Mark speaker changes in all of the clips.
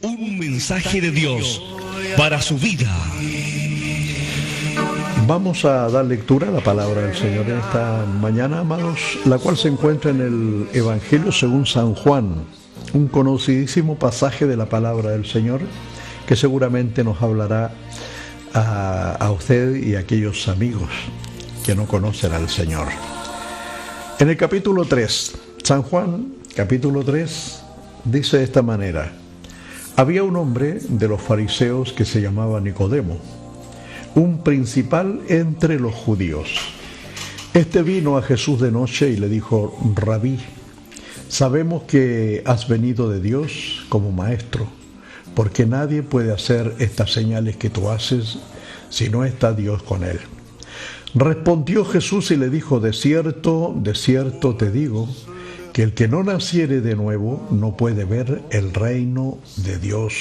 Speaker 1: Un mensaje de Dios para su vida.
Speaker 2: Vamos a dar lectura a la palabra del Señor en esta mañana, amados, la cual se encuentra en el Evangelio según San Juan, un conocidísimo pasaje de la palabra del Señor que seguramente nos hablará a usted y a aquellos amigos que no conocen al Señor. En el capítulo 3, San Juan, capítulo 3, dice de esta manera: había un hombre de los fariseos que se llamaba Nicodemo, un principal entre los judíos. Este vino a Jesús de noche y le dijo: Rabí, sabemos que has venido de Dios como maestro, porque nadie puede hacer estas señales que tú haces si no está Dios con él. Respondió Jesús y le dijo: de cierto te digo, que el que no naciere de nuevo no puede ver el reino de Dios.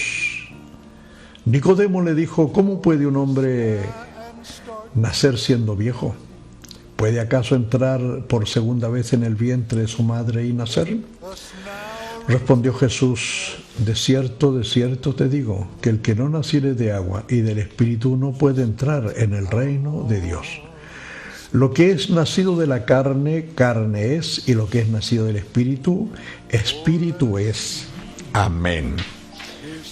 Speaker 2: Nicodemo le dijo: ¿cómo puede un hombre nacer siendo viejo? ¿Puede acaso entrar por segunda vez en el vientre de su madre y nacer? Respondió Jesús: de cierto te digo, que el que no naciere de agua y del Espíritu no puede entrar en el reino de Dios. Lo que es nacido de la carne, carne es, y lo que es nacido del Espíritu, Espíritu es. Amén.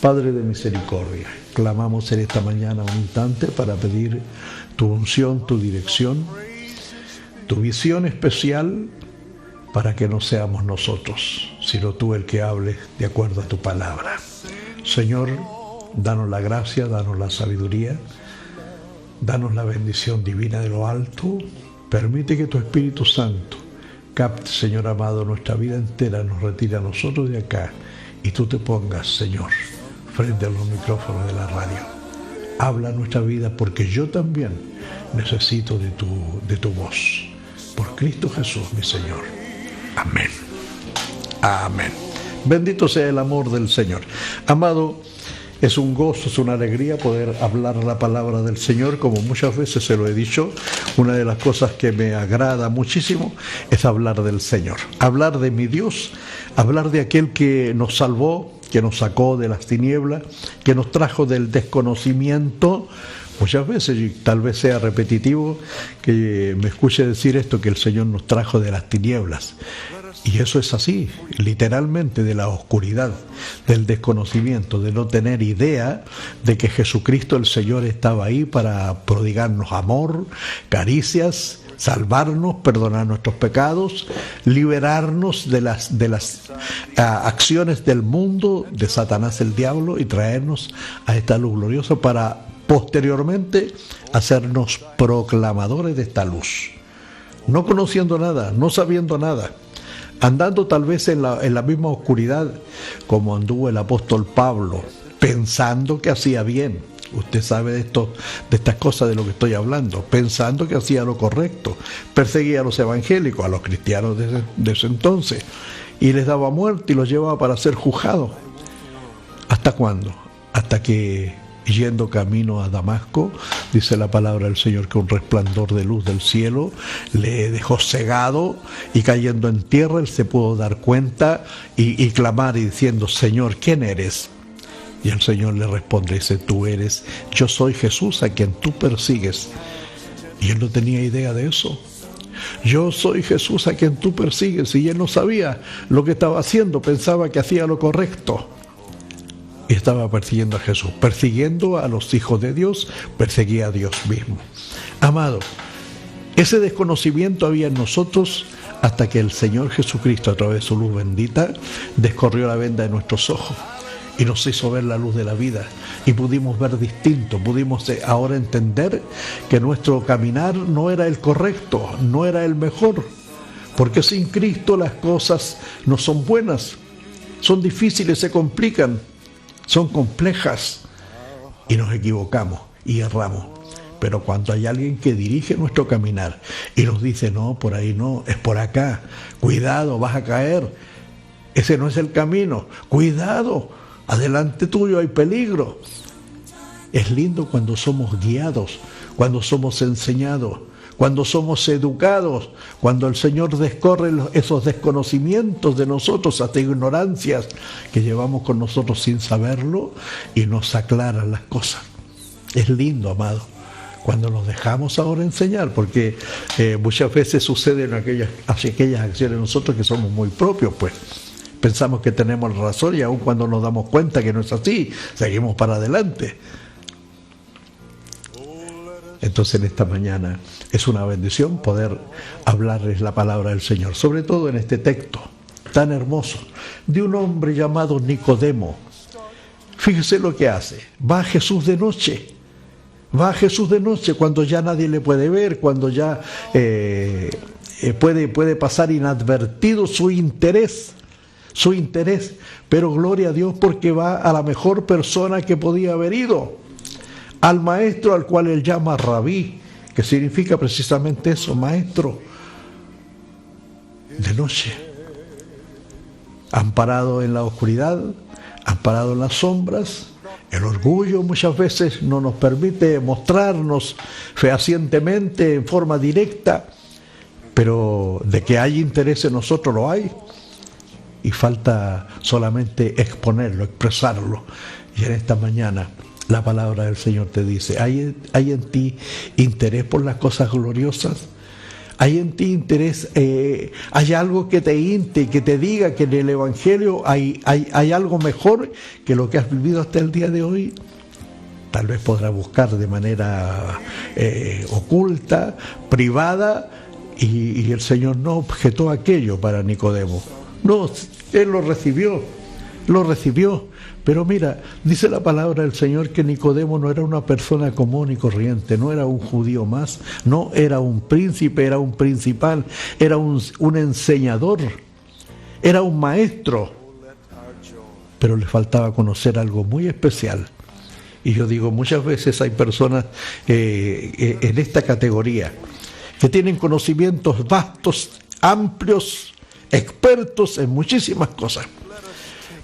Speaker 2: Padre de misericordia, clamamos en esta mañana un instante para pedir tu unción, tu dirección, tu visión especial, para que no seamos nosotros, sino tú el que hable de acuerdo a tu palabra. Señor, danos la gracia, danos la sabiduría, danos la bendición divina de lo alto. Permite que tu Espíritu Santo capte, Señor amado, nuestra vida entera, nos retire a nosotros de acá y tú te pongas, Señor, frente a los micrófonos de la radio. Habla nuestra vida, porque yo también necesito de tu voz. Por Cristo Jesús, mi Señor. Amén. Amén. Bendito sea el amor del Señor. Amado, es un gozo, es una alegría poder hablar la palabra del Señor, como muchas veces se lo he dicho. Una de las cosas que me agrada muchísimo es hablar del Señor, hablar de mi Dios, hablar de aquel que nos salvó, que nos sacó de las tinieblas, que nos trajo del desconocimiento. Muchas veces, y tal vez sea repetitivo que me escuche decir esto, que el Señor nos trajo de las tinieblas. Y eso es así, literalmente, de la oscuridad, del desconocimiento, de no tener idea de que Jesucristo el Señor estaba ahí para prodigarnos amor, caricias, salvarnos, perdonar nuestros pecados, liberarnos de las acciones del mundo, de Satanás el diablo, y traernos a esta luz gloriosa para posteriormente hacernos proclamadores de esta luz. No conociendo nada, no sabiendo nada, andando tal vez en la misma oscuridad como anduvo el apóstol Pablo, pensando que hacía bien. Usted sabe de estas cosas de lo que estoy hablando, pensando que hacía lo correcto. Perseguía a los evangélicos, a los cristianos de ese entonces, y les daba muerte y los llevaba para ser juzgados. ¿Hasta cuándo? Hasta que, yendo camino a Damasco, dice la palabra del Señor que un resplandor de luz del cielo le dejó cegado, y cayendo en tierra él se pudo dar cuenta y clamar y diciendo: Señor, ¿quién eres? Y el Señor le responde, dice: tú eres, yo soy Jesús a quien tú persigues. Y él no tenía idea de eso. Yo soy Jesús a quien tú persigues. Y él no sabía lo que estaba haciendo, pensaba que hacía lo correcto. Y estaba persiguiendo a Jesús, persiguiendo a los hijos de Dios, perseguía a Dios mismo. Amado, ese desconocimiento había en nosotros hasta que el Señor Jesucristo, a través de su luz bendita, descorrió la venda de nuestros ojos y nos hizo ver la luz de la vida, y pudimos ver distinto. Pudimos ahora entender que nuestro caminar no era el correcto, no era el mejor, porque sin Cristo las cosas no son buenas, son difíciles, se complican, son complejas, y nos equivocamos y erramos. Pero cuando hay alguien que dirige nuestro caminar y nos dice: no, por ahí no, es por acá, cuidado, vas a caer, ese no es el camino, cuidado, adelante tuyo hay peligro. Es lindo cuando somos guiados, cuando somos enseñados, cuando somos educados, cuando el Señor descorre esos desconocimientos de nosotros, hasta ignorancias que llevamos con nosotros sin saberlo, y nos aclara las cosas. Es lindo, amado, cuando nos dejamos ahora enseñar, porque muchas veces suceden aquellas acciones nosotros que somos muy propios, pues. Pensamos que tenemos razón y aun cuando nos damos cuenta que no es así, seguimos para adelante. Entonces en esta mañana es una bendición poder hablarles la palabra del Señor, sobre todo en este texto tan hermoso de un hombre llamado Nicodemo. Fíjese lo que hace. Va a Jesús de noche. Va a Jesús de noche cuando ya nadie le puede ver, cuando ya puede pasar inadvertido su interés, pero gloria a Dios porque va a la mejor persona que podía haber ido, al maestro al cual él llama Rabí, que significa precisamente eso, maestro, de noche, amparado en la oscuridad, amparado en las sombras. El orgullo muchas veces no nos permite mostrarnos fehacientemente, en forma directa, pero de que hay interés en nosotros lo hay, y falta solamente exponerlo, expresarlo. Y en esta mañana la palabra del Señor te dice, ¿hay en ti interés por las cosas gloriosas? ¿Hay en ti interés? ¿Hay algo que te inte, que te diga que en el Evangelio hay algo mejor que lo que has vivido hasta el día de hoy? Tal vez podrás buscar de manera oculta, privada, y el Señor no objetó aquello para Nicodemo. No, él lo recibió. Pero mira, dice la palabra del Señor que Nicodemo no era una persona común y corriente, no era un judío más, no era un príncipe, era un principal, era un enseñador, era un maestro, pero le faltaba conocer algo muy especial. Y yo digo, muchas veces hay personas en esta categoría que tienen conocimientos vastos, amplios, expertos en muchísimas cosas,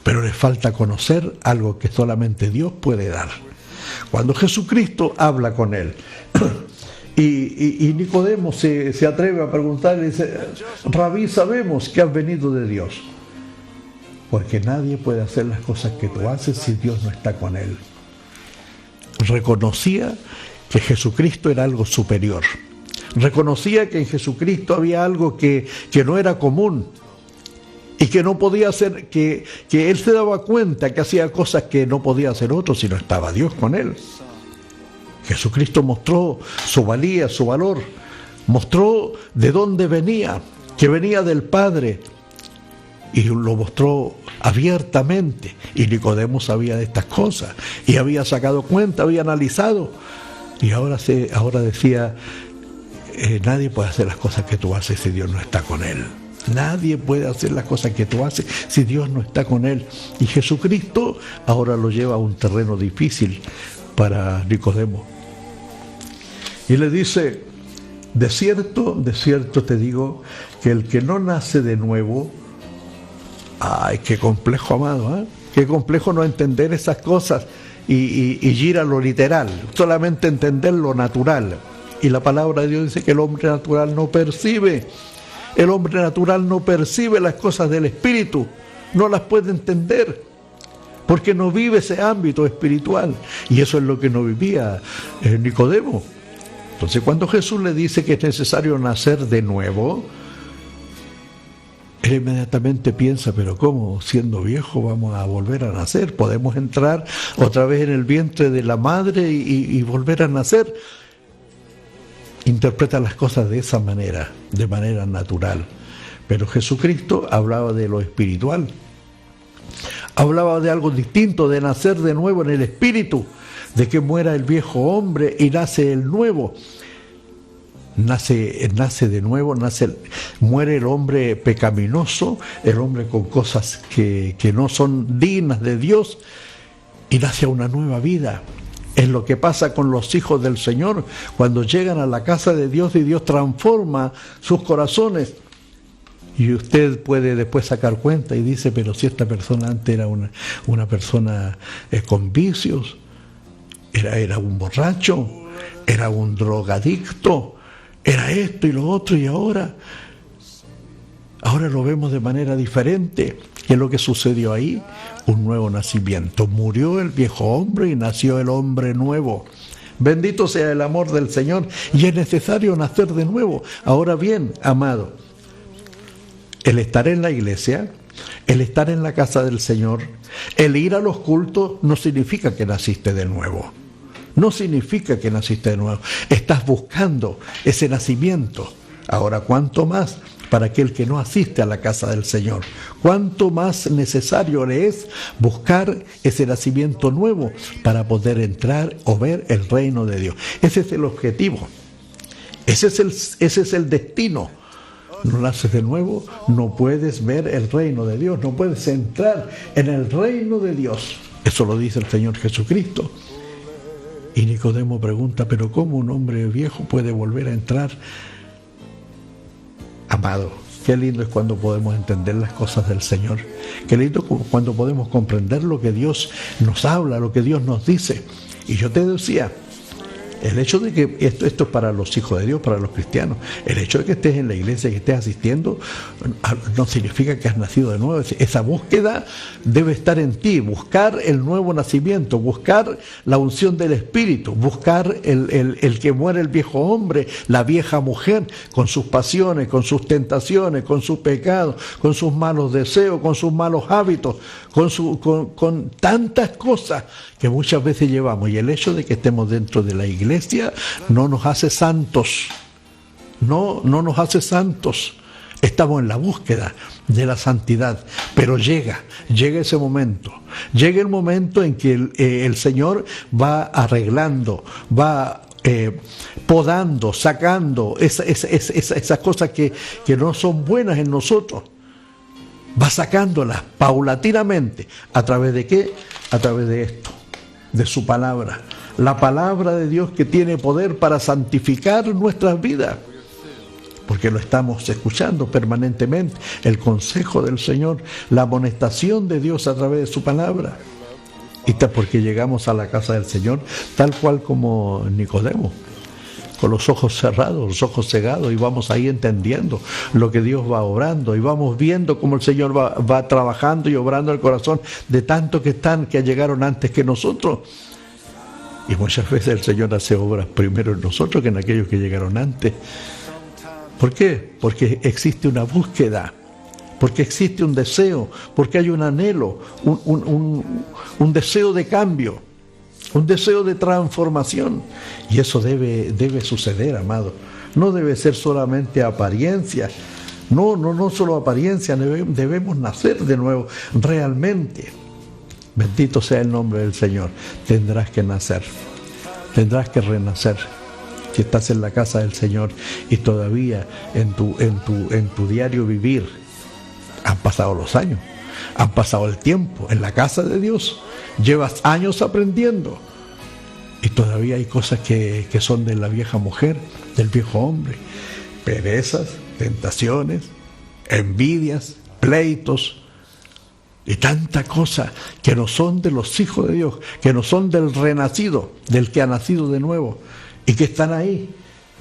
Speaker 2: pero les falta conocer algo que solamente Dios puede dar. Cuando Jesucristo habla con él y Nicodemo se atreve a preguntarle, dice, Rabí, sabemos que has venido de Dios, porque nadie puede hacer las cosas que tú haces si Dios no está con él. Reconocía que Jesucristo era algo superior. Reconocía que en Jesucristo había algo que no era común y que no podía hacer, que él se daba cuenta que hacía cosas que no podía hacer otro si no estaba Dios con él. Jesucristo mostró su valía, su valor, mostró de dónde venía, que venía del Padre, y lo mostró abiertamente. Y Nicodemo sabía de estas cosas y había sacado cuenta, había analizado, y ahora decía, nadie puede hacer las cosas que tú haces si Dios no está con él. Nadie puede hacer las cosas que tú haces si Dios no está con él. Y Jesucristo ahora lo lleva a un terreno difícil para Nicodemo. Y le dice, de cierto te digo, que el que no nace de nuevo, ay, qué complejo, amado, ¿eh? Qué complejo no entender esas cosas y ir a lo literal, solamente entender lo natural. Y la palabra de Dios dice que el hombre natural no percibe. El hombre natural no percibe las cosas del Espíritu, no las puede entender, porque no vive ese ámbito espiritual. Y eso es lo que no vivía Nicodemo. Entonces, cuando Jesús le dice que es necesario nacer de nuevo, él inmediatamente piensa, pero ¿cómo? Siendo viejo vamos a volver a nacer, podemos entrar otra vez en el vientre de la madre y volver a nacer. Interpreta las cosas de esa manera, de manera natural. Pero Jesucristo hablaba de lo espiritual. Hablaba de algo distinto, de nacer de nuevo en el Espíritu, de que muera el viejo hombre y nace el nuevo. Nace de nuevo, muere el hombre pecaminoso, el hombre con cosas que no son dignas de Dios, y nace una nueva vida. Es lo que pasa con los hijos del Señor cuando llegan a la casa de Dios y Dios transforma sus corazones. Y usted puede después sacar cuenta y dice, pero si esta persona antes era una persona con vicios, era un borracho, era un drogadicto, era esto y lo otro, y ahora lo vemos de manera diferente. ¿Qué es lo que sucedió ahí? Un nuevo nacimiento. Murió el viejo hombre y nació el hombre nuevo. Bendito sea el amor del Señor, y es necesario nacer de nuevo. Ahora bien, amado, el estar en la iglesia, el estar en la casa del Señor, el ir a los cultos, no significa que naciste de nuevo. No significa que naciste de nuevo. Estás buscando ese nacimiento. Ahora, ¿cuánto más para aquel que no asiste a la casa del Señor? ¿Cuánto más necesario le es buscar ese nacimiento nuevo para poder entrar o ver el reino de Dios? Ese es el objetivo. Ese es el destino. No naces de nuevo, no puedes ver el reino de Dios, no puedes entrar en el reino de Dios. Eso lo dice el Señor Jesucristo. Y Nicodemo pregunta, ¿pero cómo un hombre viejo puede volver a entrar? Amado, qué lindo es cuando podemos entender las cosas del Señor. Qué lindo cuando podemos comprender lo que Dios nos habla, lo que Dios nos dice. Y yo te decía, el hecho de que esto es para los hijos de Dios, para los cristianos, el hecho de que estés en la iglesia, que estés asistiendo, no significa que has nacido de nuevo. Esa búsqueda debe estar en ti, buscar el nuevo nacimiento, buscar la unción del Espíritu, buscar el que muere el viejo hombre, la vieja mujer, con sus pasiones, con sus tentaciones, con sus pecados, con sus malos deseos, con sus malos hábitos, con tantas cosas que muchas veces llevamos. Y el hecho de que estemos dentro de la iglesia no nos hace santos. No nos hace santos. Estamos en la búsqueda de la santidad, pero llega ese momento. Llega el momento en que el Señor va arreglando, va podando, sacando esas cosas que no son buenas en nosotros. Va sacándolas paulatinamente. ¿A través de qué? A través de esto, de su palabra. La palabra de Dios, que tiene poder para santificar nuestras vidas. Porque lo estamos escuchando permanentemente. El consejo del Señor, la amonestación de Dios a través de su palabra. Y está porque llegamos a la casa del Señor tal cual como Nicodemo, con los ojos cerrados, los ojos cegados, y vamos ahí entendiendo lo que Dios va obrando, y vamos viendo cómo el Señor va trabajando y obrando el corazón de tantos que llegaron antes que nosotros. Y muchas veces el Señor hace obras primero en nosotros que en aquellos que llegaron antes. ¿Por qué? Porque existe una búsqueda, porque existe un deseo, porque hay un anhelo, un deseo de cambio, un deseo de transformación. Y eso debe suceder, amado. No debe ser solamente apariencia. No solo apariencia, debemos nacer de nuevo, realmente. Bendito sea el nombre del Señor. Tendrás que nacer, tendrás que renacer. Si estás en la casa del Señor y todavía en tu diario vivir, han pasado los años, han pasado el tiempo en la casa de Dios, llevas años aprendiendo y todavía hay cosas que son de la vieja mujer, del viejo hombre, perezas, tentaciones, envidias, pleitos y tanta cosa que no son de los hijos de Dios, que no son del renacido, del que ha nacido de nuevo, y que están ahí,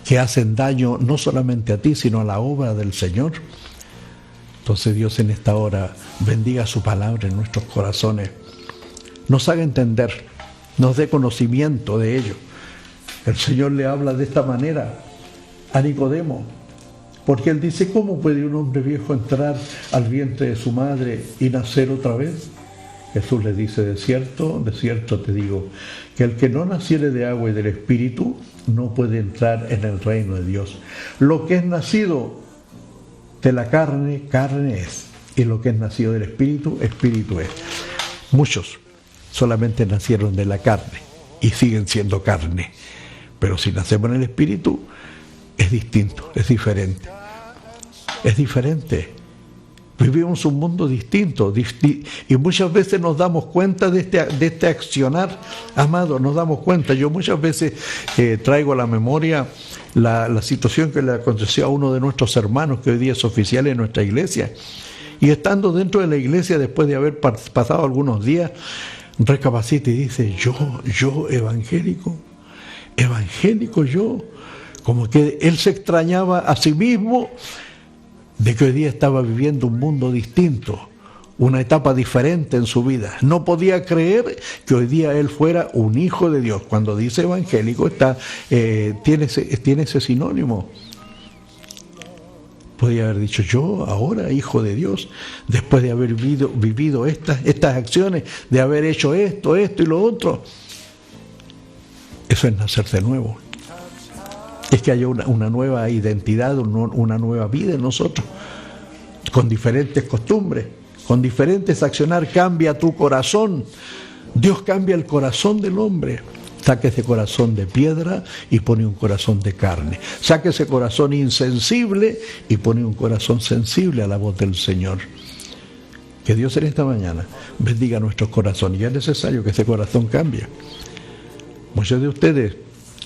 Speaker 2: que hacen daño no solamente a ti, sino a la obra del Señor. Entonces Dios en esta hora bendiga su palabra en nuestros corazones, nos haga entender, nos dé conocimiento de ello. El Señor le habla de esta manera a Nicodemo, porque él dice, ¿cómo puede un hombre viejo entrar al vientre de su madre y nacer otra vez? Jesús le dice, de cierto te digo, que el que no naciere de agua y del Espíritu no puede entrar en el reino de Dios. Lo que es nacido de la carne, carne es, y lo que es nacido del Espíritu, Espíritu es. Muchos solamente nacieron de la carne y siguen siendo carne, pero si nacemos en el Espíritu, es distinto, es diferente. Es diferente. Vivimos un mundo distinto y muchas veces nos damos cuenta de este accionar, amado, nos damos cuenta. Yo muchas veces traigo a la memoria la situación que le aconteció a uno de nuestros hermanos que hoy día es oficial en nuestra iglesia, y estando dentro de la iglesia después de haber pasado algunos días, recapacita y dice, yo evangélico yo, Como que él se extrañaba a sí mismo de que hoy día estaba viviendo un mundo distinto, una etapa diferente en su vida. No podía creer que hoy día él fuera un hijo de Dios. Cuando dice evangélico tiene ese sinónimo. Podía haber dicho yo ahora hijo de Dios, después de haber vivido estas acciones, de haber hecho esto y lo otro. Eso es nacer de nuevo. Es que haya una nueva identidad, una nueva vida en nosotros, con diferentes costumbres, con diferentes accionar. Cambia tu corazón. Dios cambia el corazón del hombre. Saca ese corazón de piedra y pone un corazón de carne. Saca ese corazón insensible y pone un corazón sensible a la voz del Señor. Que Dios en esta mañana bendiga nuestros corazones. Y es necesario que ese corazón cambie. Muchos de ustedes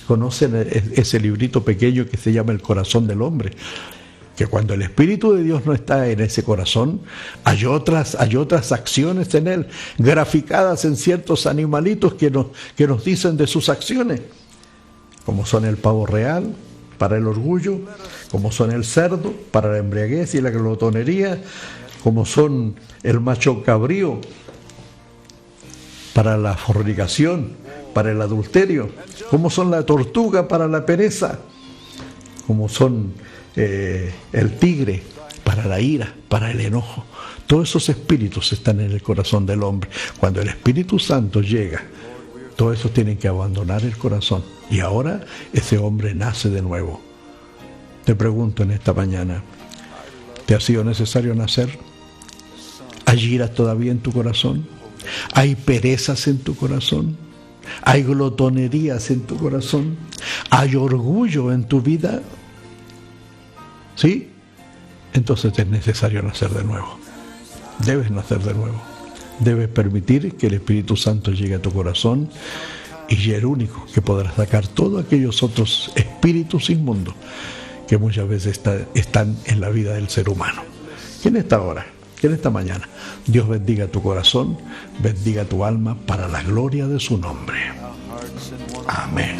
Speaker 2: conocen ese librito pequeño que se llama El corazón del hombre. Que cuando el Espíritu de Dios no está en ese corazón, hay otras acciones en él, graficadas en ciertos animalitos que nos dicen de sus acciones, como son el pavo real para el orgullo, como son el cerdo para la embriaguez y la glotonería, como son el macho cabrío para la fornicación, para el adulterio, como son la tortuga para la pereza, como son el tigre para la ira, para el enojo. Todos esos espíritus están en el corazón del hombre. Cuando el Espíritu Santo llega, todos esos tienen que abandonar el corazón. Y ahora ese hombre nace de nuevo. Te pregunto en esta mañana, ¿te ha sido necesario nacer? ¿Hay ira todavía en tu corazón? ¿Hay perezas en tu corazón? ¿Hay glotonerías en tu corazón? ¿Hay orgullo en tu vida? ¿Sí? Entonces es necesario nacer de nuevo. Debes nacer de nuevo. Debes permitir que el Espíritu Santo llegue a tu corazón y es el único que podrá sacar todos aquellos otros espíritus inmundos que muchas veces están en la vida del ser humano. Que en esta hora, que en esta mañana, Dios bendiga tu corazón, bendiga tu alma para la gloria de su nombre. Amén.